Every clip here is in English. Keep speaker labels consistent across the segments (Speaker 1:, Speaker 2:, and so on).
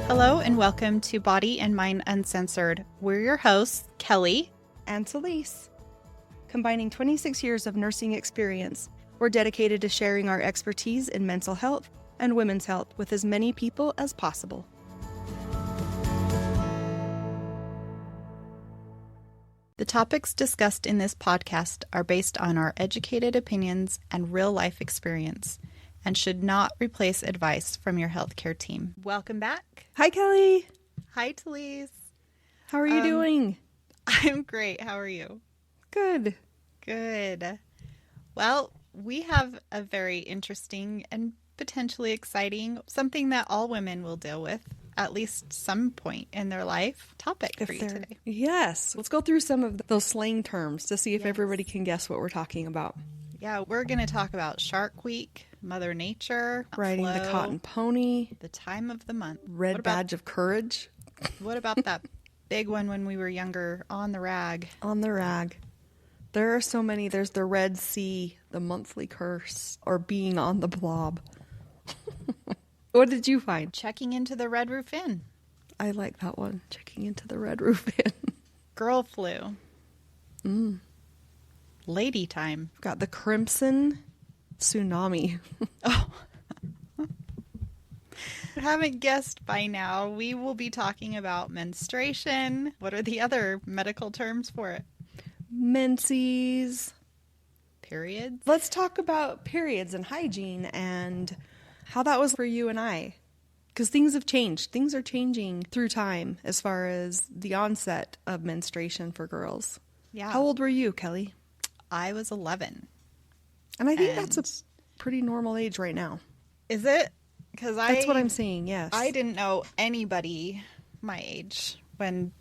Speaker 1: Hello and welcome to Body and Mind Uncensored. We're your hosts, Kelli
Speaker 2: and Taleese. Combining 26 years of nursing experience, we're dedicated to sharing our expertise in mental health and women's health with as many people as possible.
Speaker 1: The topics discussed in this podcast are based on our educated opinions and real-life experience and should not replace advice from your healthcare team. Welcome back.
Speaker 2: Hi, Kelli.
Speaker 1: Hi, Taleese.
Speaker 2: How are you doing?
Speaker 1: I'm great. How are you?
Speaker 2: Good.
Speaker 1: Good. Well, we have a very interesting and potentially exciting, something that all women will deal with at least some point in their life, topic for you today.
Speaker 2: Yes. Let's go through some of those slang terms to see if everybody can guess what we're talking about.
Speaker 1: Yeah, we're going to talk about Shark Week, Mother Nature,
Speaker 2: riding the cotton pony,
Speaker 1: the time of the month,
Speaker 2: red badge of courage.
Speaker 1: What about that big one when we were younger, on the rag?
Speaker 2: On the rag. There are so many. There's the Red Sea, the monthly curse, or being on the blob. What did you find?
Speaker 1: Checking into the Red Roof Inn.
Speaker 2: I like that one. Checking into the Red Roof Inn.
Speaker 1: Girl flu. Lady time.
Speaker 2: We've got the Crimson Tsunami.
Speaker 1: Oh. If you haven't guessed by now, we will be talking about menstruation. What are the other medical terms for it?
Speaker 2: Menses.
Speaker 1: Periods.
Speaker 2: Let's talk about periods and hygiene and how that was for you and I. Because things have changed. Things are changing through time as far as the onset of menstruation for girls.
Speaker 1: Yeah.
Speaker 2: How old were you, Kelli?
Speaker 1: I was 11.
Speaker 2: And I think that's a pretty normal age right now.
Speaker 1: Is it? Because
Speaker 2: that's what I'm saying, yes.
Speaker 1: I didn't know anybody my age when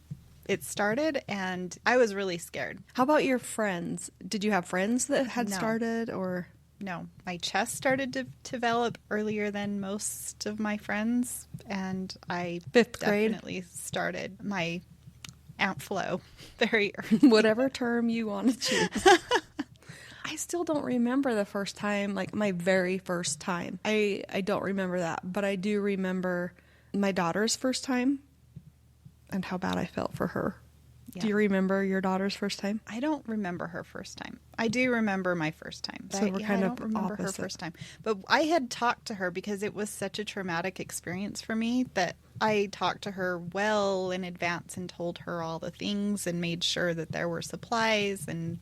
Speaker 1: it started, and I was really scared.
Speaker 2: How about your friends? Did you have friends that had started, or?
Speaker 1: No. My chest started to develop earlier than most of my friends, and I definitely started my outflow very early.
Speaker 2: Whatever term you want to choose. I still don't remember the first time, like my very first time. I don't remember that, but I do remember my daughter's first time and how bad I felt for her. Yeah. Do you remember your daughter's first time?
Speaker 1: I don't remember her first time. I do remember my first time.
Speaker 2: So we're kind of
Speaker 1: I don't remember
Speaker 2: opposite.
Speaker 1: Her first time. But I had talked to her because it was such a traumatic experience for me that I talked to her well in advance and told her all the things and made sure that there were supplies and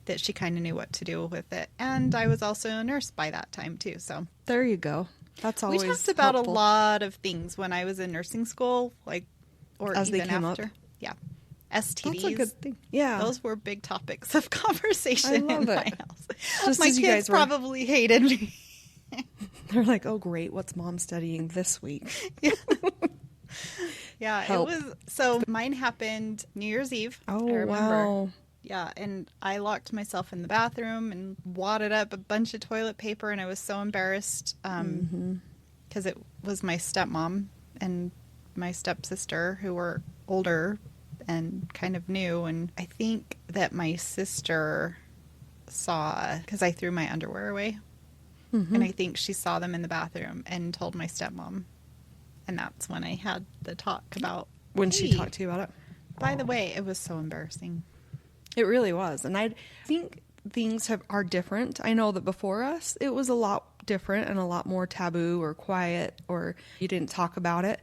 Speaker 1: that she kind of knew what to do with it. And I was also a nurse by that time too. So
Speaker 2: there you go. That's always
Speaker 1: we talked about
Speaker 2: helpful.
Speaker 1: A lot of things when I was in nursing school, or
Speaker 2: as
Speaker 1: even
Speaker 2: they came
Speaker 1: after.
Speaker 2: Up.
Speaker 1: Yeah. STDs.
Speaker 2: That's a good thing. Yeah.
Speaker 1: Those were big topics of conversation in my house.
Speaker 2: Just
Speaker 1: my kids probably hated me.
Speaker 2: They're like, oh, great. What's mom studying this week?
Speaker 1: Yeah.
Speaker 2: Help.
Speaker 1: So mine happened New Year's Eve.
Speaker 2: Oh,
Speaker 1: I remember.
Speaker 2: Wow.
Speaker 1: Yeah. And I locked myself in the bathroom and wadded up a bunch of toilet paper. And I was so embarrassed because it was my stepmom and my stepsister who were older and kind of new, and I think that my sister saw, because I threw my underwear away, and I think she saw them in the bathroom and told my stepmom, and that's when I had the talk about
Speaker 2: when she talked to you about it.
Speaker 1: By the way, it was so embarrassing.
Speaker 2: It really was, and I think things are different. I know that before us, it was a lot different and a lot more taboo or quiet, or you didn't talk about it.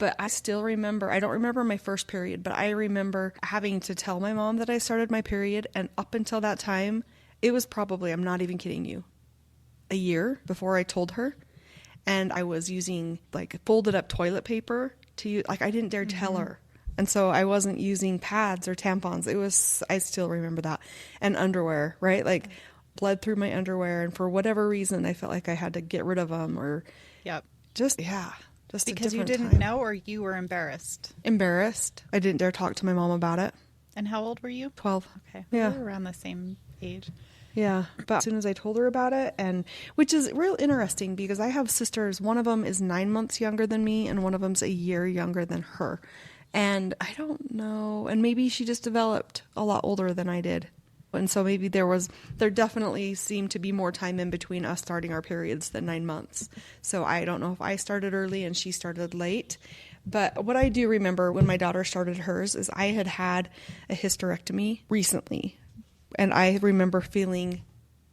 Speaker 2: But I still remember, I don't remember my first period, but I remember having to tell my mom that I started my period. And up until that time, it was probably, I'm not even kidding you, a year before I told her. And I was using like folded up toilet paper to use, like I didn't dare tell her. And so I wasn't using pads or tampons. I still remember that. And underwear, right? Like bled through my underwear. And for whatever reason, I felt like I had to get rid of them or just
Speaker 1: because you didn't know, or you were embarrassed?
Speaker 2: Embarrassed. I didn't dare talk to my mom about it.
Speaker 1: And how old were you?
Speaker 2: 12.
Speaker 1: Okay.
Speaker 2: Yeah.
Speaker 1: We were around the same age.
Speaker 2: Yeah. But as soon as I told her about it, and which is real interesting because I have sisters. One of them is 9 months younger than me, and one of them's a year younger than her. And I don't know. And maybe she just developed a lot older than I did. And so maybe there definitely seemed to be more time in between us starting our periods than 9 months. So I don't know if I started early and she started late. But what I do remember when my daughter started hers is I had a hysterectomy recently. And I remember feeling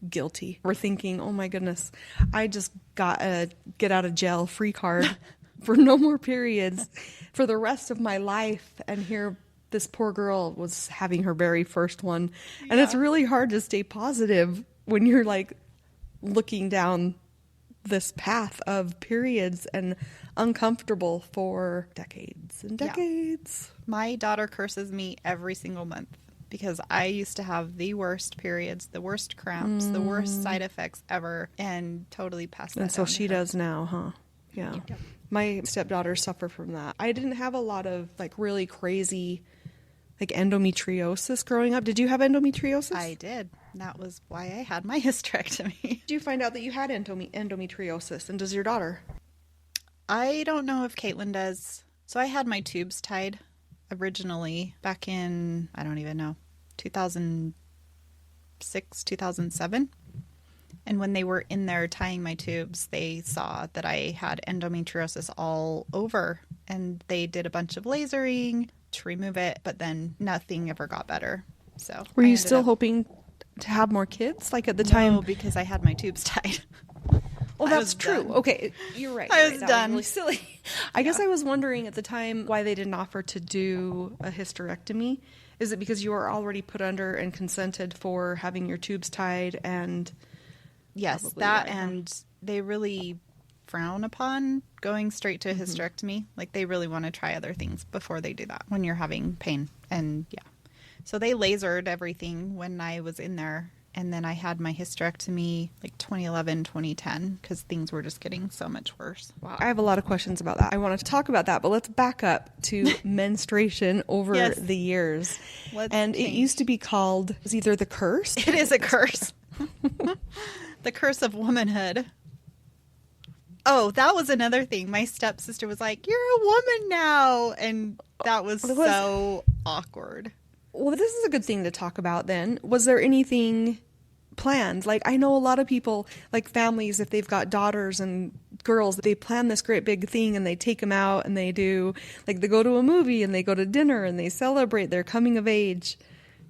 Speaker 2: guilty. We're thinking, oh my goodness, I just got a get out of jail free card for no more periods for the rest of my life. And here this poor girl was having her very first one. Yeah. And it's really hard to stay positive when you're like looking down this path of periods and uncomfortable for decades and decades.
Speaker 1: Yeah. My daughter curses me every single month because I used to have the worst periods, the worst cramps, the worst side effects ever, and totally passed that
Speaker 2: And so
Speaker 1: down to
Speaker 2: she
Speaker 1: her.
Speaker 2: does now, huh? Yeah. Yep. My stepdaughters suffer from that. I didn't have a lot of like really crazy like endometriosis growing up. Did you have endometriosis?
Speaker 1: I did. That was why I had my hysterectomy.
Speaker 2: Did you find out that you had endometriosis? And does your daughter?
Speaker 1: I don't know if Caitlin does. So I had my tubes tied originally back in, I don't even know, 2006, 2007. And when they were in there tying my tubes, they saw that I had endometriosis all over. And they did a bunch of lasering to remove it, but then nothing ever got better. So
Speaker 2: were you still hoping to have more kids? Like at the time?
Speaker 1: No, because I had my tubes tied.
Speaker 2: Well, that's true. Done. Okay, you're right.
Speaker 1: I was done.
Speaker 2: That was really silly. I guess I was wondering at the time why they didn't offer to do a hysterectomy. Is it because you were already put under and consented for having your tubes tied and...
Speaker 1: Yes, that and they really frown upon going straight to a hysterectomy. Like they really want to try other things before they do that when you're having pain. And yeah. So they lasered everything when I was in there. And then I had my hysterectomy like 2011, 2010 because things were just getting so much worse.
Speaker 2: Wow. I have a lot of questions about that. I wanted to talk about that, but let's back up to menstruation over the years. It used to be called, it was either the curse.
Speaker 1: It is a curse. The curse of womanhood. Oh, that was another thing. My stepsister was like, "You're a woman now." And that was so awkward.
Speaker 2: Well, this is a good thing to talk about then. Was there anything planned? Like, I know a lot of people, like families, if they've got daughters and girls, they plan this great big thing and they take them out and they do, like they go to a movie and they go to dinner and they celebrate their coming of age.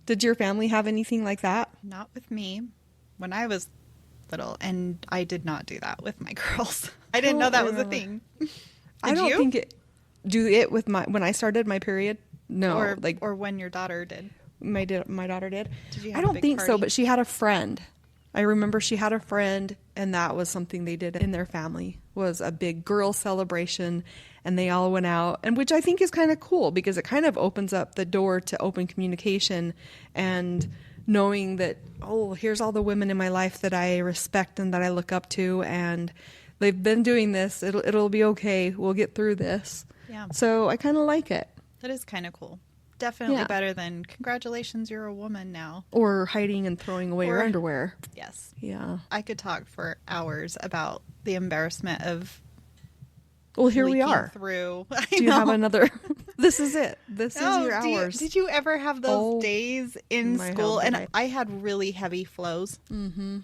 Speaker 2: Did your family have anything like that?
Speaker 1: Not with me when I was little, and I did not do that with my girls. I didn't know that was a thing.
Speaker 2: I don't think with when I started my period. No,
Speaker 1: or when your daughter did.
Speaker 2: My daughter did.
Speaker 1: Did you
Speaker 2: I don't think so, but she had a friend. I remember she had a friend, and that was something they did in their family, was a big girl celebration, and they all went out, and which I think is kind of cool because it kind of opens up the door to open communication and knowing that, oh, here's all the women in my life that I respect and that I look up to, and they've been doing this. It'll be okay. We'll get through this.
Speaker 1: Yeah.
Speaker 2: So I kind of like it.
Speaker 1: That is kind of cool. Definitely better than, congratulations, you're a woman now.
Speaker 2: Or hiding and throwing away your underwear.
Speaker 1: Yes.
Speaker 2: Yeah.
Speaker 1: I could talk for hours about the embarrassment of
Speaker 2: Well, here we are.
Speaker 1: Through.
Speaker 2: Do you have another? This is it. This is your hours.
Speaker 1: Did you ever have those days in school? And I had really heavy flows. Mm-hmm.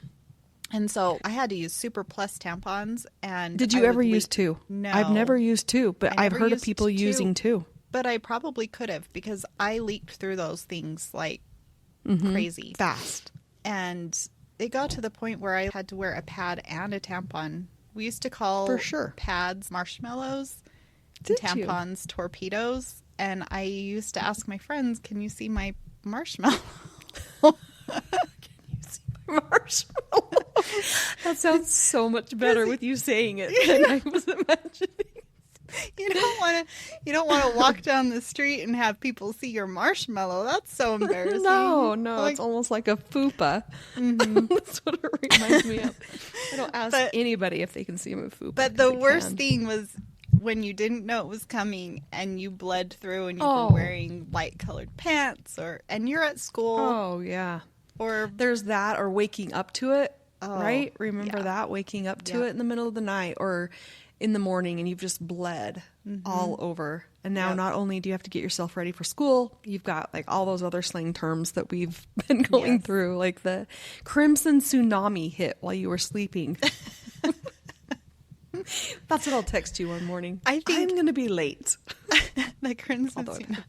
Speaker 1: And so I had to use Super Plus tampons. And
Speaker 2: did you ever use two?
Speaker 1: No.
Speaker 2: I've never used two, but I've heard of people using two.
Speaker 1: But I probably could have because I leaked through those things like crazy.
Speaker 2: Fast.
Speaker 1: And it got to the point where I had to wear a pad and a tampon. We used to call pads marshmallows, tampons torpedoes. And I used to ask my friends, can you see my marshmallow?
Speaker 2: Can you see my marshmallow? That sounds so much better with you saying it than I was imagining.
Speaker 1: You don't want to walk down the street and have people see your marshmallow. That's so embarrassing.
Speaker 2: No, it's almost like a fupa. Mm-hmm. That's what it reminds me of. I don't ask anybody if they can see my fupa.
Speaker 1: But the worst thing was when you didn't know it was coming and you bled through and you were wearing light colored pants and you're at school.
Speaker 2: Oh yeah.
Speaker 1: Or
Speaker 2: there's that, or waking up to it. Right? Remember that, waking up to it in the middle of the night, or in the morning and you've just bled all over. And now not only do you have to get yourself ready for school, you've got like all those other slang terms that we've been going through, like the crimson tsunami hit while you were sleeping. That's what I'll text you one morning.
Speaker 1: I think
Speaker 2: I'm going to be late.
Speaker 1: The crimson tsunami.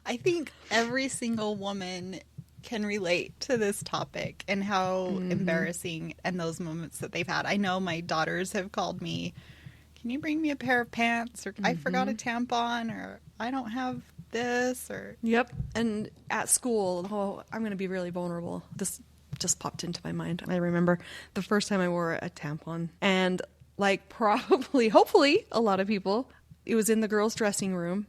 Speaker 1: I think every single woman can relate to this topic and how embarrassing and those moments that they've had. I know my daughters have called me, can you bring me a pair of pants? Or I forgot a tampon, or I don't have this, or...
Speaker 2: Yep. And at school, I'm going to be really vulnerable. This just popped into my mind. I remember the first time I wore a tampon, and like probably, hopefully a lot of people, it was in the girls' dressing room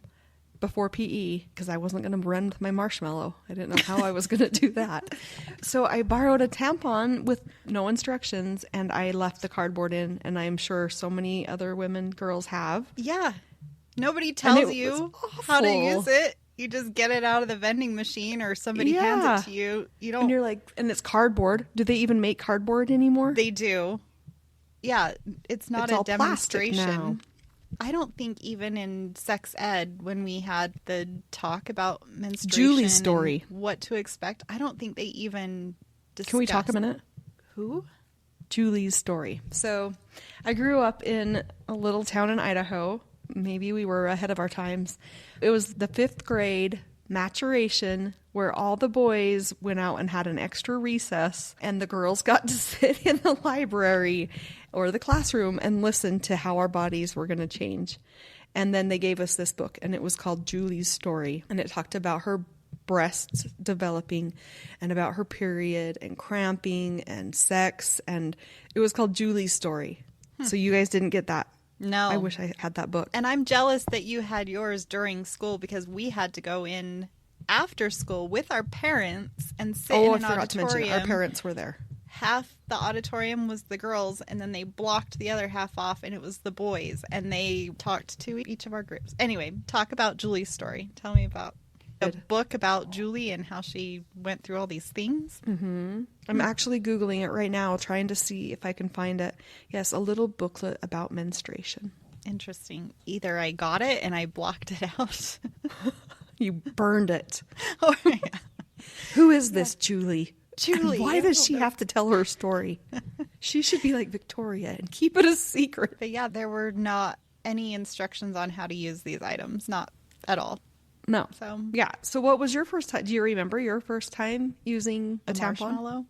Speaker 2: before PE, because I wasn't going to run with my marshmallow. I didn't know how I was going to do that. So I borrowed a tampon with no instructions, and I left the cardboard in, and I'm sure so many other girls have.
Speaker 1: Yeah. Nobody tells you how to use it. You just get it out of the vending machine, or somebody hands it to you. You don't...
Speaker 2: And you're like, and it's cardboard. Do they even make cardboard anymore?
Speaker 1: They do. Yeah. It's not a demonstration. Now. I don't think even in sex ed, when we had the talk about menstruation,
Speaker 2: Julie's story,
Speaker 1: what to expect, I don't think they even discussed.
Speaker 2: Can we talk a minute?
Speaker 1: Who?
Speaker 2: Julie's story. So I grew up in a little town in Idaho. Maybe we were ahead of our times. It was the 5th grade maturation, where all the boys went out and had an extra recess, and the girls got to sit in the library or the classroom and listen to how our bodies were going to change. And then they gave us this book, and it was called Julie's Story, and it talked about her breasts developing and about her period and cramping and sex, and it was called Julie's Story. So you guys didn't get that?
Speaker 1: No.
Speaker 2: I wish I had that book.
Speaker 1: And I'm jealous that you had yours during school, because we had to go in after school with our parents and sit in an auditorium. I forgot to mention,
Speaker 2: our parents were there.
Speaker 1: Half the auditorium was the girls, and then they blocked the other half off, and it was the boys, and they talked to each of our groups. Anyway, talk about Julie's story. Tell me about a book about Julie and how she went through all these things.
Speaker 2: I'm actually Googling it right now, trying to see if I can find it. Yes, a little booklet about menstruation.
Speaker 1: Interesting. Either I got it and I blocked it out.
Speaker 2: You burned it.
Speaker 1: Oh, yeah.
Speaker 2: Who is this Julie?
Speaker 1: Julie.
Speaker 2: And why does she have to tell her story? She should be like Victoria and keep it a secret.
Speaker 1: But yeah, there were not any instructions on how to use these items. Not at all.
Speaker 2: No.
Speaker 1: So
Speaker 2: yeah. So what was your first time? Do you remember your first time using a tampon?
Speaker 1: Marshmallow?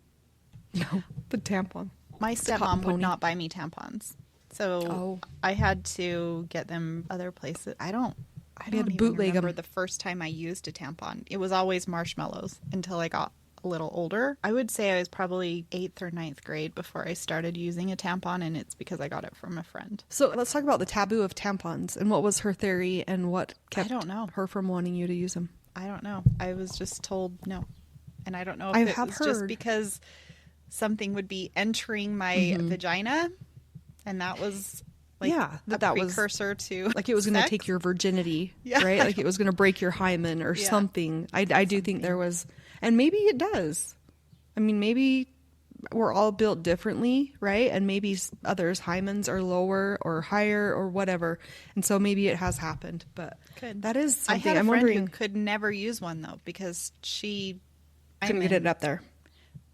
Speaker 2: No, the tampon.
Speaker 1: My stepmom would not buy me tampons. So I had to get them other places. I don't even remember the first time I used a tampon. It was always marshmallows until I got a little older. I would say I was probably 8th or 9th grade before I started using a tampon, and it's because I got it from a friend.
Speaker 2: So let's talk about the taboo of tampons and what was her theory and what kept her from wanting you to use them.
Speaker 1: I don't know. I was just told no. And I don't know if it was just because something would be entering my vagina, and that was like that precursor to
Speaker 2: like it was going to take your virginity, right? Like it was going to break your hymen or something. I do think there was, and maybe it does. I mean, maybe we're all built differently, right? And maybe others' hymens are lower or higher or whatever, and so maybe it has happened. But that is something
Speaker 1: I'm
Speaker 2: wondering.
Speaker 1: Who could never use one though, because she
Speaker 2: couldn't get it up there.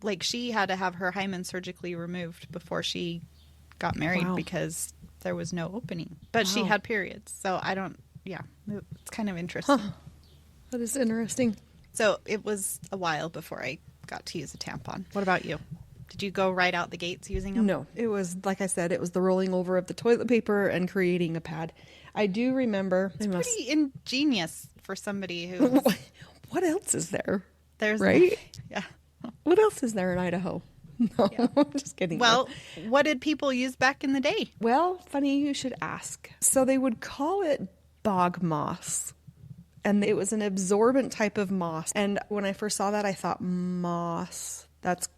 Speaker 1: Like she had to have her hymen surgically removed before she got married because there was no opening. But she had periods, so I don't. Yeah, it's kind of interesting.
Speaker 2: That is interesting.
Speaker 1: So it was a while before I got to use a tampon. What about you? Did you go right out the gates using them?
Speaker 2: No, it was, like I said, it was the rolling over of the toilet paper and creating a pad. I do remember.
Speaker 1: It's pretty ingenious for somebody who.
Speaker 2: What else is there?
Speaker 1: There's
Speaker 2: right?
Speaker 1: Yeah.
Speaker 2: What else is there in Idaho? No, I'm just kidding.
Speaker 1: Well, what did people use back in the day?
Speaker 2: Well, funny you should ask. So they would call it bog moss. And it was an absorbent type of moss. And when I first saw that, I thought, moss, that's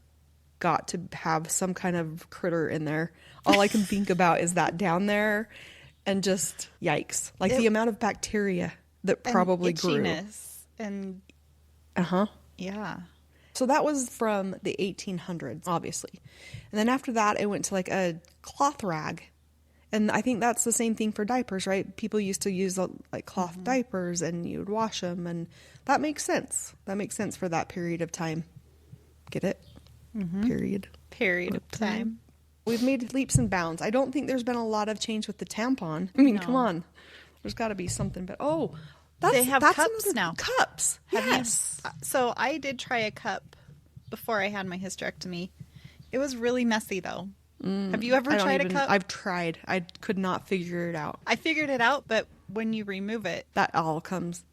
Speaker 2: got to have some kind of critter in there. All I can think about is that down there, and just yikes. Like the amount of bacteria that probably grew.
Speaker 1: And yeah.
Speaker 2: So that was from the 1800s, obviously. And then after that, it went to like a cloth rag. And I think that's the same thing for diapers, right? People used to use like cloth diapers and you'd wash them, and that makes sense. That makes sense for that period of time. Get it?
Speaker 1: Period of time.
Speaker 2: We've made leaps and bounds. I don't think there's been a lot of change with the tampon. I mean, come on. There's got to be something. But
Speaker 1: they have cups now.
Speaker 2: Cups.
Speaker 1: Yes. So I did try a cup before I had my hysterectomy. It was really messy, though. Have you ever tried a cup?
Speaker 2: I've tried. I could not figure it out.
Speaker 1: I figured it out, but when you remove it,
Speaker 2: that all comes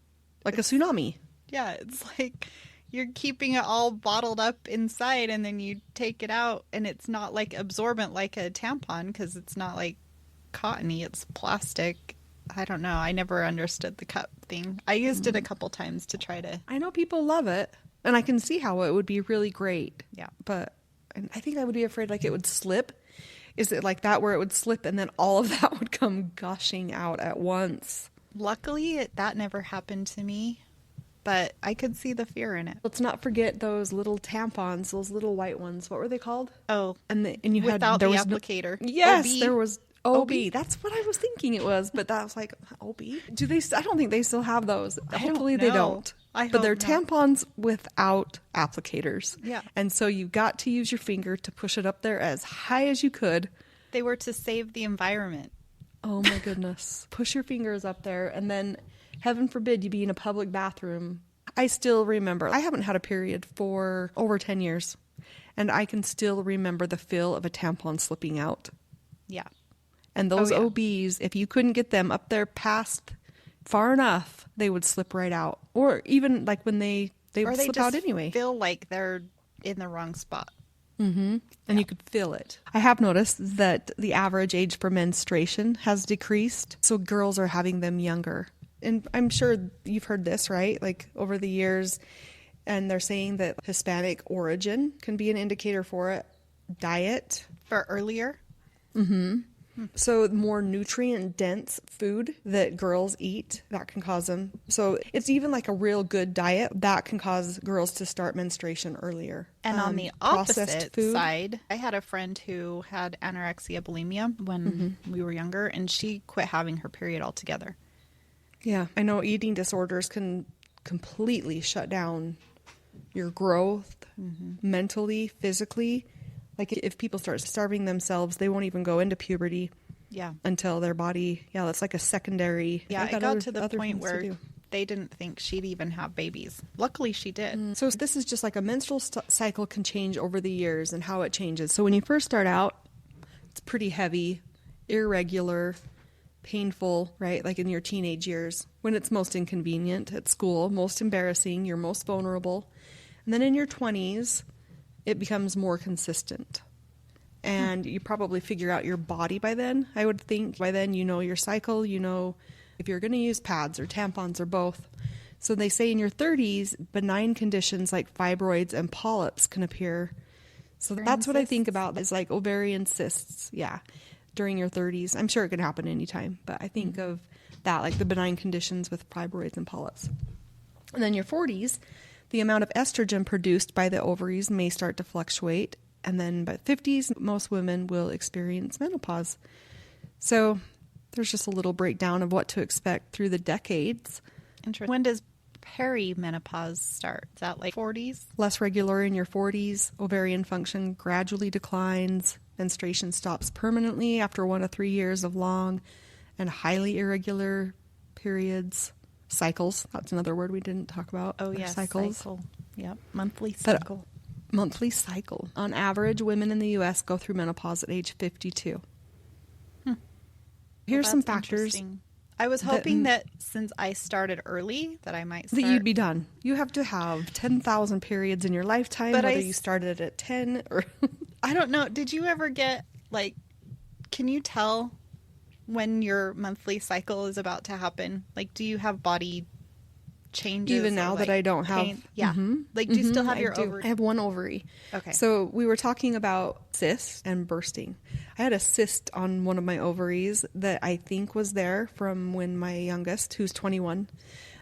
Speaker 2: like a tsunami.
Speaker 1: Yeah, it's like you're keeping it all bottled up inside, and then you take it out, and it's not like absorbent like a tampon because it's not like cottony, it's plastic. I don't know. I never understood the cup thing. I used it a couple times to try to.
Speaker 2: I know people love it, and I can see how it would be really great.
Speaker 1: Yeah.
Speaker 2: But I think I would be afraid like it would slip. Is it like that where it would slip and then all of that would come gushing out at once?
Speaker 1: Luckily, that never happened to me, but I could see the fear in it.
Speaker 2: Let's not forget those little tampons, those little white ones. What were they called?
Speaker 1: Oh,
Speaker 2: and you
Speaker 1: without
Speaker 2: had there
Speaker 1: the
Speaker 2: was
Speaker 1: applicator.
Speaker 2: Yes,
Speaker 1: OB.
Speaker 2: there was OB. That's what I was thinking it was, but that was like OB. Do they? I don't think they still have those. Hopefully they don't. But they're tampons without applicators.
Speaker 1: Yeah.
Speaker 2: And so you got to use your finger to push it up there as high as you could.
Speaker 1: They were to save the environment.
Speaker 2: Oh my goodness. Push your fingers up there, and then heaven forbid you be in a public bathroom. I still remember, I haven't had a period for over 10 years, and I can still remember the feel of a tampon slipping out.
Speaker 1: Yeah.
Speaker 2: And those OBs, if you couldn't get them up there past far enough, they would slip right out. Or even like when they would slip out anyway.
Speaker 1: Feel like they're in the wrong spot.
Speaker 2: Mm-hmm. And you could feel it. I have noticed that the average age for menstruation has decreased. So girls are having them younger. And I'm sure you've heard this, right? Like over the years. And they're saying that Hispanic origin can be an indicator for it. Diet.
Speaker 1: For earlier?
Speaker 2: Mm-hmm. So more nutrient dense food that girls eat, that can cause them. So it's even like a real good diet that can cause girls to start menstruation earlier.
Speaker 1: And on the opposite side, I had a friend who had anorexia bulimia when we were younger, and she quit having her period altogether.
Speaker 2: Yeah, I know eating disorders can completely shut down your growth mentally, physically. Like if people start starving themselves, they won't even go into puberty.
Speaker 1: Yeah.
Speaker 2: Until their body, that's like a secondary.
Speaker 1: Yeah, it got to the point where they didn't think she'd even have babies. Luckily, she did.
Speaker 2: So this is just like a menstrual cycle can change over the years and how it changes. So when you first start out, it's pretty heavy, irregular, painful, right? Like in your teenage years, when it's most inconvenient at school, most embarrassing, you're most vulnerable. And then in your 20s, it becomes more consistent. And you probably figure out your body by then. I would think by then you know your cycle, you know if you're going to use pads or tampons or both. So they say in your 30s, benign conditions like fibroids and polyps can appear. So that's what I think about is like ovarian cysts. Yeah, during your 30s. I'm sure it can happen anytime, but I think of that, like the benign conditions with fibroids and polyps. And then your 40s, the amount of estrogen produced by the ovaries may start to fluctuate. And then by 50s, most women will experience menopause. So there's just a little breakdown of what to expect through the decades.
Speaker 1: Interesting. When does perimenopause start? Is that like 40s?
Speaker 2: Less regular in your 40s. Ovarian function gradually declines. Menstruation stops permanently after 1 to 3 years of long and highly irregular periods. Cycles. That's another word we didn't talk about.
Speaker 1: Oh, yes.
Speaker 2: Cycles.
Speaker 1: Cycle. Yep. Monthly cycle.
Speaker 2: Monthly cycle. On average, women in the U.S. go through menopause at age 52. Here's some factors.
Speaker 1: I was hoping that since I started early, that I might start.
Speaker 2: That you'd be done. You have to have 10,000 periods in your lifetime, whether you started at 10 or...
Speaker 1: I don't know. Did you ever get, like, can you tell when your monthly cycle is about to happen? Like, do you have body changes?
Speaker 2: Even now that I don't have...
Speaker 1: pain? Yeah. Like, do you still have your ovary?
Speaker 2: I have one ovary.
Speaker 1: Okay.
Speaker 2: So we were talking about cysts and bursting. I had a cyst on one of my ovaries that I think was there from when my youngest, who's 21,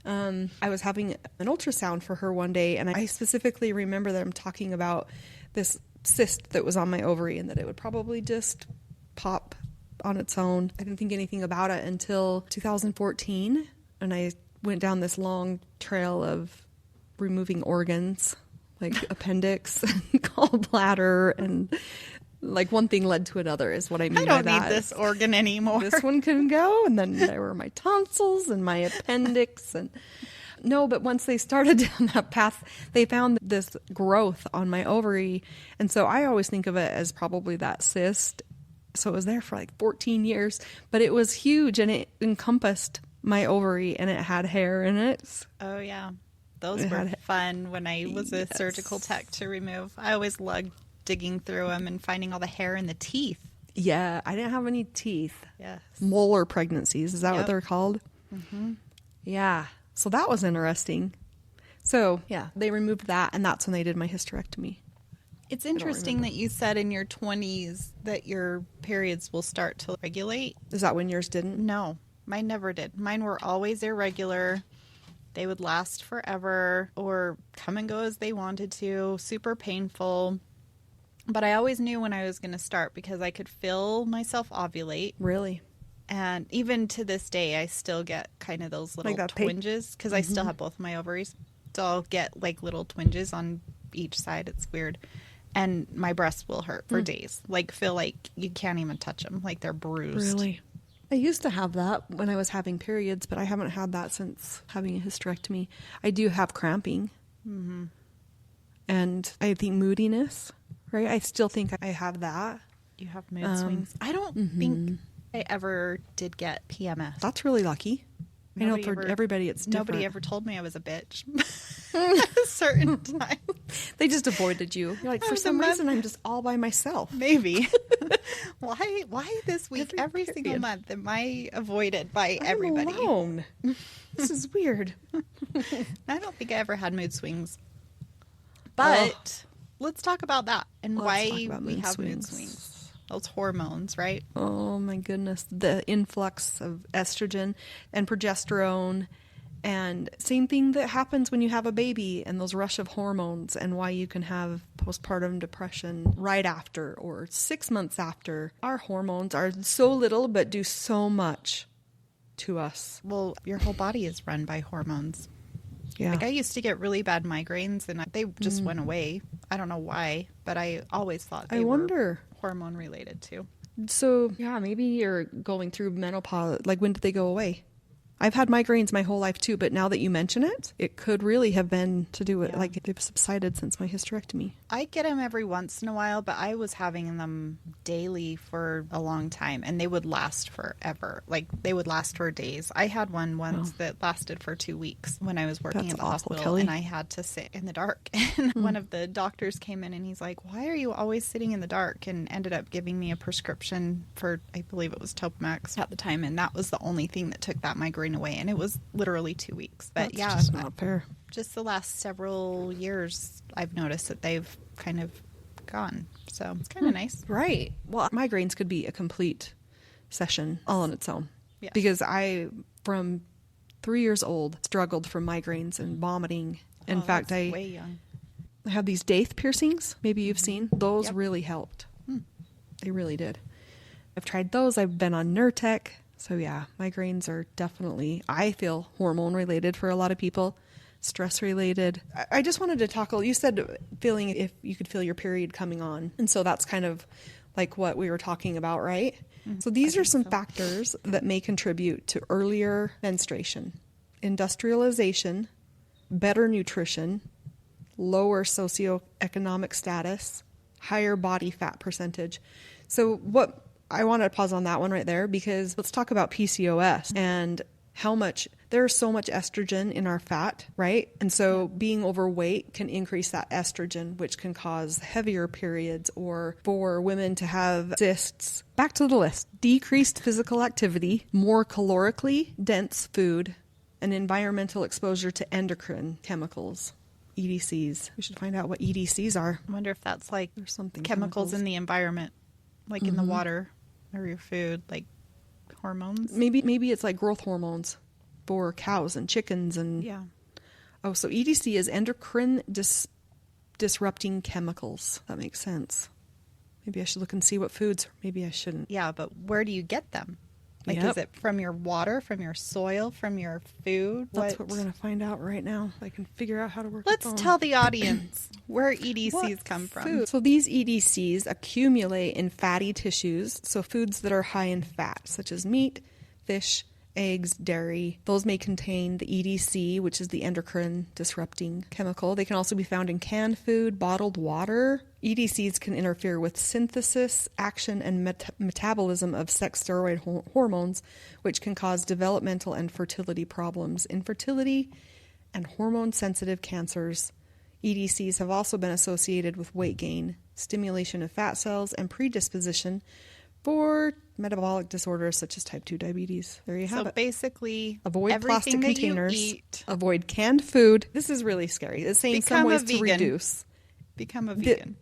Speaker 2: I was having an ultrasound for her one day, and I specifically remember them talking about this cyst that was on my ovary and that it would probably just pop on its own. I didn't think anything about it until 2014. And I went down this long trail of removing organs, like appendix and gallbladder, and like one thing led to another is what I mean by that.
Speaker 1: I don't need this organ anymore.
Speaker 2: This one can go. And then there were my tonsils and my appendix. And no, but once they started down that path, they found this growth on my ovary. And so I always think of it as probably that cyst. So it was there for like 14 years, but it was huge and it encompassed my ovary and it had hair in it.
Speaker 1: Oh, yeah. Those were fun when I was a surgical tech to remove. I always loved digging through them and finding all the hair in the teeth.
Speaker 2: Yeah, I didn't have any teeth.
Speaker 1: Yes.
Speaker 2: Molar pregnancies, is that what they're called?
Speaker 1: Mm-hmm.
Speaker 2: Yeah. So that was interesting. So, yeah, they removed that, and that's when they did my hysterectomy.
Speaker 1: It's interesting that you said in your 20s that your periods will start to regulate.
Speaker 2: Is that when yours didn't?
Speaker 1: No, mine never did. Mine were always irregular. They would last forever or come and go as they wanted to. Super painful. But I always knew when I was going to start because I could feel myself ovulate.
Speaker 2: Really?
Speaker 1: And even to this day, I still get kind of those little twinges because I still have both my ovaries. So I'll get like little twinges on each side. It's weird. And my breasts will hurt for days. Like feel like you can't even touch them. Like they're bruised.
Speaker 2: Really? I used to have that when I was having periods, but I haven't had that since having a hysterectomy. I do have cramping. Mm-hmm. And I think moodiness, right? I still think I have that.
Speaker 1: You have mood swings. I don't think I ever did get PMS.
Speaker 2: That's really lucky. I know for everybody it's different.
Speaker 1: Nobody ever told me I was a bitch at a certain time.
Speaker 2: They just avoided you. You're like, for some reason, I'm just all by myself.
Speaker 1: Maybe. Why this week, every single month, am I avoided by everybody?
Speaker 2: I'm alone. This is weird.
Speaker 1: I don't think I ever had mood swings. But let's talk about that and why we have mood swings. Those hormones, right?
Speaker 2: Oh my goodness. The influx of estrogen and progesterone, and same thing that happens when you have a baby and those rush of hormones, and why you can have postpartum depression right after or 6 months after. Our hormones are so little but do so much to us.
Speaker 1: Well, your whole body is run by hormones.
Speaker 2: Yeah.
Speaker 1: Like I used to get really bad migraines and they just went away. I don't know why, but I always thought they were hormone related too.
Speaker 2: So yeah, maybe you're going through menopause. Like when did they go away? I've had migraines my whole life too, but now that you mention it, it could really have been to do with like they've subsided since my hysterectomy.
Speaker 1: I get them every once in a while, but I was having them daily for a long time and they would last forever. Like they would last for days. I had one once that lasted for 2 weeks when I was working at the hospital, Kelly. And I had to sit in the dark. And one of the doctors came in and he's like, "Why are you always sitting in the dark?" And ended up giving me a prescription for, I believe it was Topamax at the time. And that was the only thing that took that migraine away, and it was literally 2 weeks. But
Speaker 2: that's just not fair.
Speaker 1: Just the last several years I've noticed that they've kind of gone, so it's kind of nice,
Speaker 2: right? Well, migraines could be a complete session all on its own.
Speaker 1: Yeah.
Speaker 2: Because I from 3 years old struggled from migraines and vomiting. In fact, I
Speaker 1: way young.
Speaker 2: have these daith piercings, maybe you've seen those. Really helped. They really did. I've tried those. I've been on Nurtec. So yeah, migraines are definitely, I feel, hormone related for a lot of people, stress related. I just wanted to talk, you said feeling if you could feel your period coming on. And so that's kind of like what we were talking about, right? So these are some factors that may contribute to earlier menstruation: industrialization, better nutrition, lower socioeconomic status, higher body fat percentage. So what I want to pause on that one right there, because let's talk about PCOS and how much there's so much estrogen in our fat, right? And so being overweight can increase that estrogen, which can cause heavier periods, or for women to have cysts. Back to the list: decreased physical activity, more calorically dense food, and environmental exposure to endocrine chemicals, EDCs. We should find out what EDCs are.
Speaker 1: I wonder if that's like
Speaker 2: There's something
Speaker 1: chemicals in the environment, like in the water or your food, like hormones.
Speaker 2: Maybe it's like growth hormones for cows and chickens and so EDC is endocrine disrupting chemicals. That makes sense. Maybe I should look and see what foods, or maybe I shouldn't.
Speaker 1: Yeah, but where do you get them? Like,
Speaker 2: Yep.
Speaker 1: is it from your water, from your soil, from your food?
Speaker 2: That's what we're going to find out right now. I can figure out how to work
Speaker 1: Let's
Speaker 2: the phone.
Speaker 1: tell the audience where EDCs
Speaker 2: What
Speaker 1: come from.
Speaker 2: food? So these EDCs accumulate in fatty tissues, so foods that are high in fat, such as meat, fish, eggs, dairy. Those may contain the EDC, which is the endocrine disrupting chemical. They can also be found in canned food, bottled water. EDCs can interfere with synthesis, action, and metabolism of sex steroid hormones, which can cause developmental and fertility problems, infertility, and hormone-sensitive cancers. EDCs have also been associated with weight gain, stimulation of fat cells, and predisposition for metabolic disorders such as type 2 diabetes. There you have it.
Speaker 1: So basically,
Speaker 2: Avoid plastic
Speaker 1: everything that
Speaker 2: containers.
Speaker 1: you eat,
Speaker 2: Avoid canned food. This is really scary. It's saying some
Speaker 1: Become a
Speaker 2: ways to
Speaker 1: vegan.
Speaker 2: reduce.
Speaker 1: become a vegan.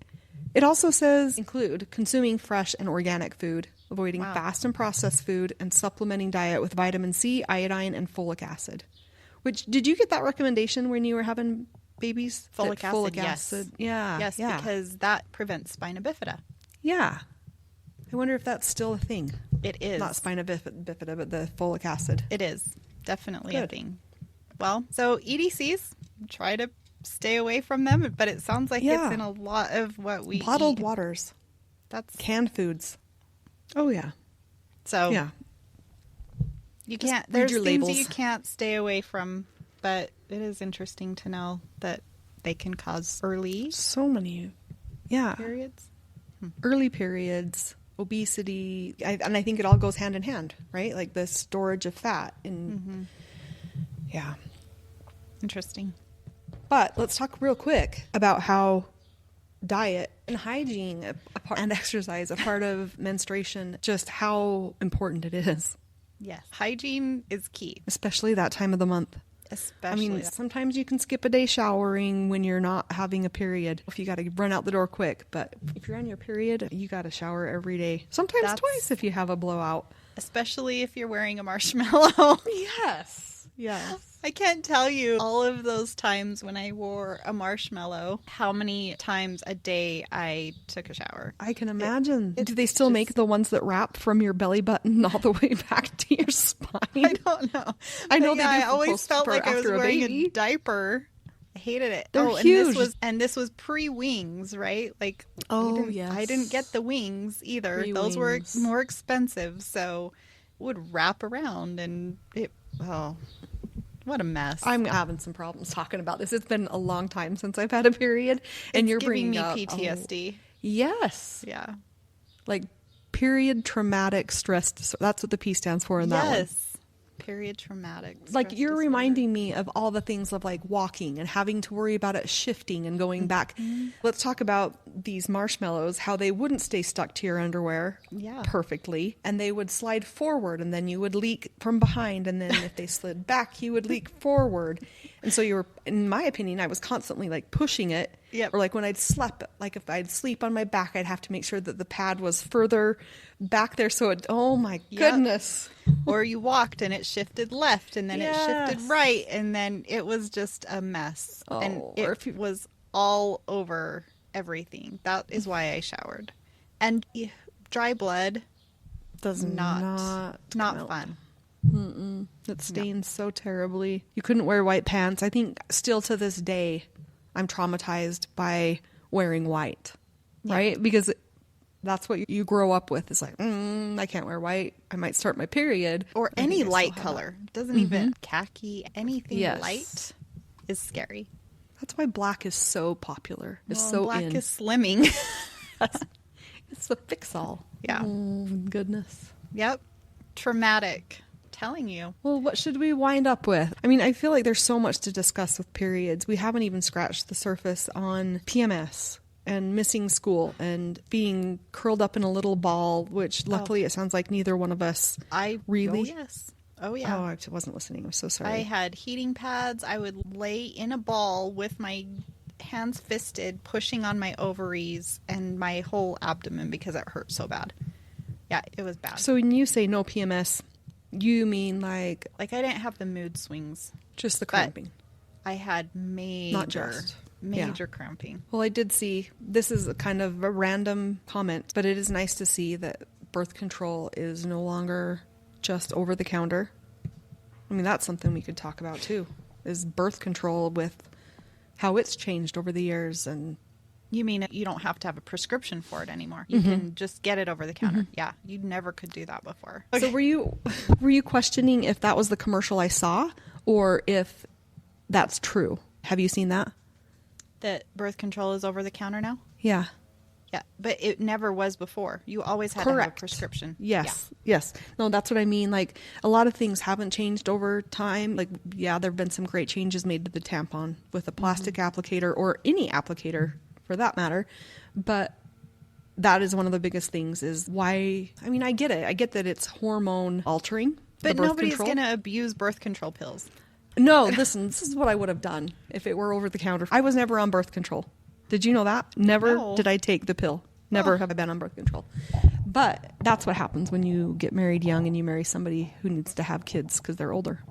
Speaker 2: It also says include consuming fresh and organic food, avoiding
Speaker 1: Wow.
Speaker 2: fast and processed food, and supplementing diet with vitamin C, iodine, and folic acid. Which, did you get that recommendation when you were having babies?
Speaker 1: Folic
Speaker 2: That
Speaker 1: acid, yes.
Speaker 2: Yeah.
Speaker 1: Yes,
Speaker 2: yeah.
Speaker 1: because that prevents spina bifida.
Speaker 2: Yeah. I wonder if that's still a thing.
Speaker 1: It is.
Speaker 2: Not spina bifida, but the folic acid.
Speaker 1: It is definitely a
Speaker 2: Good.
Speaker 1: thing. Well, so EDCs, try to stay away from them, but it sounds like
Speaker 2: Yeah.
Speaker 1: it's in a lot of what we
Speaker 2: Bottled
Speaker 1: eat.
Speaker 2: waters.
Speaker 1: That's
Speaker 2: Canned foods. Oh, yeah.
Speaker 1: so
Speaker 2: Yeah.
Speaker 1: you
Speaker 2: Just
Speaker 1: can't.
Speaker 2: read
Speaker 1: There's
Speaker 2: your
Speaker 1: things that
Speaker 2: labels.
Speaker 1: you can't stay away from, but it is interesting to know that they can cause early
Speaker 2: So many. Yeah.
Speaker 1: periods.
Speaker 2: Early periods, obesity, and I think it all goes hand in hand, right? Like the storage of fat. And yeah.
Speaker 1: Interesting.
Speaker 2: But let's talk real quick about how diet and hygiene and exercise, a part of menstruation, just how important it is,
Speaker 1: Yes, hygiene is key,
Speaker 2: especially that time of the month.
Speaker 1: especially.
Speaker 2: I mean, sometimes you can skip a day showering when you're not having a period if you got to run out the door quick. But if you're on your period, you got to shower every day. Sometimes
Speaker 1: That's-
Speaker 2: twice if you have a blowout.
Speaker 1: especially if you're wearing a marshmallow.
Speaker 2: Yes. Yes.
Speaker 1: I can't tell you all of those times when I wore a marshmallow, how many times a day I took a shower.
Speaker 2: I can imagine.
Speaker 1: it's
Speaker 2: Do they still
Speaker 1: just-
Speaker 2: make the ones that wrap from your belly button all the way back to your spine?
Speaker 1: I don't know.
Speaker 2: I know
Speaker 1: But
Speaker 2: they
Speaker 1: yeah,
Speaker 2: do
Speaker 1: I
Speaker 2: for
Speaker 1: always
Speaker 2: post-
Speaker 1: felt
Speaker 2: for
Speaker 1: like I was
Speaker 2: after a
Speaker 1: wearing
Speaker 2: baby.
Speaker 1: a diaper. I hated it.
Speaker 2: They're
Speaker 1: and
Speaker 2: huge.
Speaker 1: this was pre-wings, right? Like
Speaker 2: Oh,
Speaker 1: I didn't get the wings either. Those were
Speaker 2: Pre-wings.
Speaker 1: more expensive, so it would wrap around and what a mess.
Speaker 2: I'm having some problems talking about this. It's been a long time since I've had a period, and
Speaker 1: It's
Speaker 2: you're
Speaker 1: giving
Speaker 2: bringing
Speaker 1: me
Speaker 2: up
Speaker 1: PTSD.
Speaker 2: Yes,
Speaker 1: Yeah.
Speaker 2: like period traumatic stress disorder. That's what the P stands for in that one.
Speaker 1: Yes. Period traumatic.
Speaker 2: Like
Speaker 1: stress
Speaker 2: you're
Speaker 1: disorder.
Speaker 2: reminding me of all the things of like walking and having to worry about it shifting and going back. Let's talk about these marshmallows, how they wouldn't stay stuck to your underwear
Speaker 1: Yeah.
Speaker 2: perfectly, and they would slide forward, and then you would leak from behind, and then if they slid back, you would leak forward. And so you were, in my opinion, I was constantly like pushing it.
Speaker 1: Yep.
Speaker 2: Or like when I'd sleep, like if I'd sleep on my back, I'd have to make sure that the pad was further back there. So it, oh my
Speaker 1: Yep.
Speaker 2: goodness.
Speaker 1: Or you walked and it shifted left and then it shifted
Speaker 2: Yes.
Speaker 1: right and then it was just a mess. And
Speaker 2: Oh, or
Speaker 1: it was all over everything. That is why I showered. And dry blood,
Speaker 2: Does
Speaker 1: not
Speaker 2: come out.
Speaker 1: fun.
Speaker 2: It stains so terribly. You couldn't wear white pants. I think still to this day, I'm traumatized by wearing white, right? Because that's what you grow up with. It's like, I can't wear white. I might start my period.
Speaker 1: Or
Speaker 2: I think
Speaker 1: any
Speaker 2: I still
Speaker 1: light
Speaker 2: have
Speaker 1: color. Doesn't even khaki, anything
Speaker 2: Yes.
Speaker 1: light is scary.
Speaker 2: that. That's why black is so popular. It's
Speaker 1: Well,
Speaker 2: so
Speaker 1: black
Speaker 2: in.
Speaker 1: is slimming.
Speaker 2: It's the fix-all.
Speaker 1: Yeah.
Speaker 2: Oh, goodness.
Speaker 1: Yep. Traumatic. Telling you.
Speaker 2: Well, what should we wind up with? I mean, I feel like there's so much to discuss with periods. We haven't even scratched the surface on PMS and missing school and being curled up in a little ball, which luckily it sounds like neither one of us really.
Speaker 1: Oh, yes. Oh, yeah.
Speaker 2: Oh, I wasn't listening. I'm so sorry.
Speaker 1: I had heating pads. I would lay in a ball with my hands fisted, pushing on my ovaries and my whole abdomen because it hurt so bad. Yeah, it was bad.
Speaker 2: So when you say no PMS, you mean like
Speaker 1: Like, I didn't have the mood swings.
Speaker 2: just the
Speaker 1: But
Speaker 2: cramping?
Speaker 1: I had major,
Speaker 2: Not just.
Speaker 1: Major cramping.
Speaker 2: Well, I did see, this is a kind of a random comment, but it is nice to see that birth control is no longer just over the counter. I mean, that's something we could talk about too, is birth control with how it's changed over the years. And
Speaker 1: you mean you don't have to have a prescription for it anymore. You can just get it over the counter. Yeah, you never could do that before.
Speaker 2: So were you questioning if that was the commercial I saw or if that's true? Have you seen that?
Speaker 1: That birth control is over the counter now?
Speaker 2: Yeah.
Speaker 1: Yeah, but it never was before. You always had to have a prescription.
Speaker 2: Yes. Yeah. Yes. No, that's what I mean. Like, a lot of things haven't changed over time. Like, yeah, there have been some great changes made to the tampon with a plastic applicator or any applicator for that matter. But that is one of the biggest things is why, I mean, I get it. I get that it's hormone altering.
Speaker 1: But nobody's going to abuse birth control pills.
Speaker 2: No, listen, this is what I would have done if it were over the counter. I was never on birth control. Did you know that? Never did I take the pill. Never have I been on birth control. But that's what happens when you get married young and you marry somebody who needs to have kids because they're older.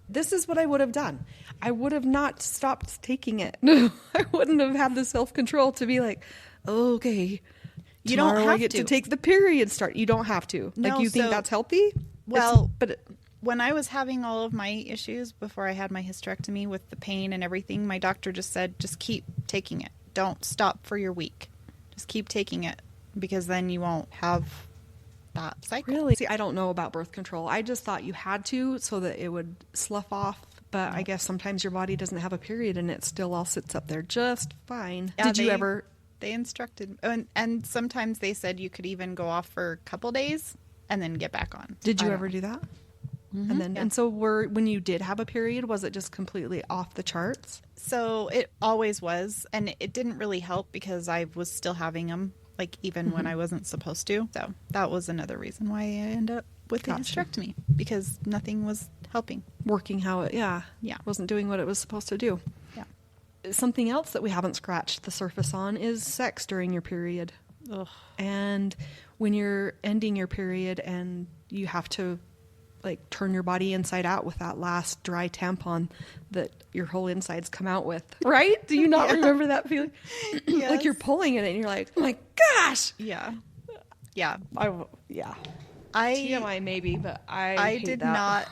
Speaker 2: This is what I would have done. I would have not stopped taking it. I wouldn't have had the self-control to be like, okay,
Speaker 1: you don't have
Speaker 2: I get to take the period start. You don't have to.
Speaker 1: No,
Speaker 2: like, you think that's healthy?
Speaker 1: Well, when I was having all of my issues before I had my hysterectomy with the pain and everything, my doctor just said, just keep taking it. Don't stop for your week. Just keep taking it because then you won't have that cycle.
Speaker 2: Really? See, I don't know about birth control. I just thought you had to so that it would slough off. But I guess sometimes your body doesn't have a period and it still all sits up there just fine.
Speaker 1: Yeah,
Speaker 2: you ever?
Speaker 1: They instructed. And sometimes they said you could even go off for a couple days and then get back on.
Speaker 2: Did you ever do that?
Speaker 1: Mm-hmm.
Speaker 2: And so when you did have a period, was it just completely off the charts?
Speaker 1: So it always was, and it didn't really help because I was still having them, like even when I wasn't supposed to. So that was another reason why I ended up with the hysterectomy, because nothing was helping.
Speaker 2: Working how it, yeah, wasn't doing what it was supposed to do.
Speaker 1: Yeah.
Speaker 2: Something else that we haven't scratched the surface on is sex during your period.
Speaker 1: Ugh.
Speaker 2: And when you're ending your period and you have to like turn your body inside out with that last dry tampon that your whole insides come out with, right? Do you not remember that feeling?
Speaker 1: Yes.
Speaker 2: Like you're pulling it and you're like, oh my gosh.
Speaker 1: Yeah.
Speaker 2: TMI maybe, but I hate
Speaker 1: did
Speaker 2: that.
Speaker 1: not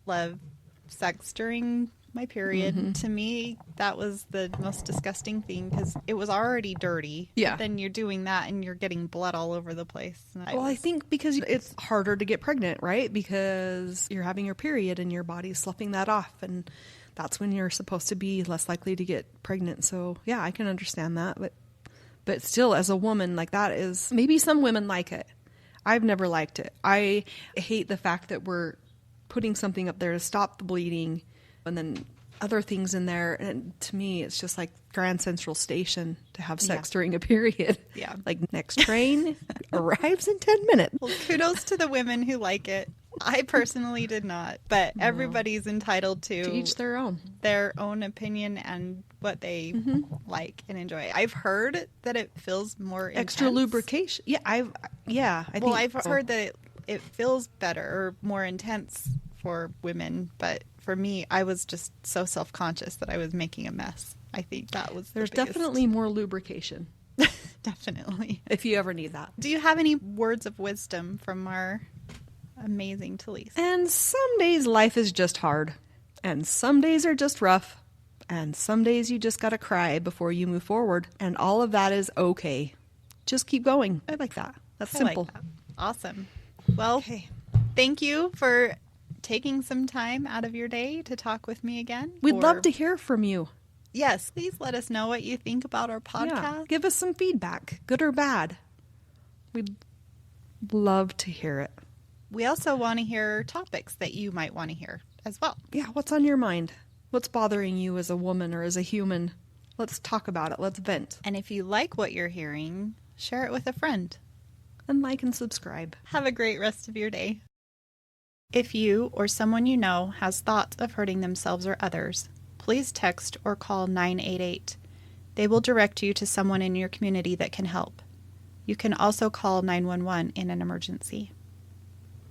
Speaker 1: love sex during my period. To me, that was the most disgusting thing because it was already dirty.
Speaker 2: Yeah.
Speaker 1: Then you're doing that and you're getting blood all over the place.
Speaker 2: I think because it's harder to get pregnant, right? Because you're having your period and your body's sloughing that off, and that's when you're supposed to be less likely to get pregnant. So yeah, I can understand that, but still, as a woman, like that is, maybe some women like it. I've never liked it. I hate the fact that we're putting something up there to stop the bleeding and then other things in there. And to me, it's just like Grand Central Station to have sex during a period.
Speaker 1: Yeah.
Speaker 2: Like next train arrives in 10 minutes.
Speaker 1: Well, kudos to the women who like it. I personally did not, but everybody's entitled to
Speaker 2: each their
Speaker 1: own opinion and what they like and enjoy. I've heard that it feels more
Speaker 2: extra
Speaker 1: intense.
Speaker 2: lubrication. Yeah, I've
Speaker 1: heard that it feels better or more intense for women, but for me, I was just so self-conscious that I was making a mess. I think that was
Speaker 2: there's definitely more lubrication.
Speaker 1: Definitely.
Speaker 2: If you ever need that.
Speaker 1: Do you have any words of wisdom from our amazing Taleese?
Speaker 2: And some days life is just hard, and some days are just rough, and some days you just gotta cry before you move forward, and all of that is okay. Just keep going. I like that. That's simple.
Speaker 1: Like that. Awesome. Well, thank you for taking some time out of your day to talk with me again.
Speaker 2: We'd love to hear from you.
Speaker 1: Yes, please let us know what you think about our podcast.
Speaker 2: Yeah. Give us some feedback, good or bad. We'd love to hear it.
Speaker 1: We also want to hear topics that you might want to hear as well.
Speaker 2: Yeah, what's on your mind? What's bothering you as a woman or as a human? Let's talk about it. Let's vent.
Speaker 1: And if you like what you're hearing, share it with a friend.
Speaker 2: And like and subscribe.
Speaker 1: Have a great rest of your day. If you or someone you know has thoughts of hurting themselves or others, please text or call 988. They will direct you to someone in your community that can help. You can also call 911 in an emergency.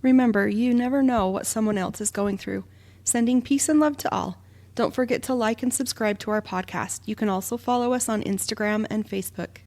Speaker 2: Remember, you never know what someone else is going through. Sending peace and love to all. Don't forget to like and subscribe to our podcast. You can also follow us on Instagram and Facebook.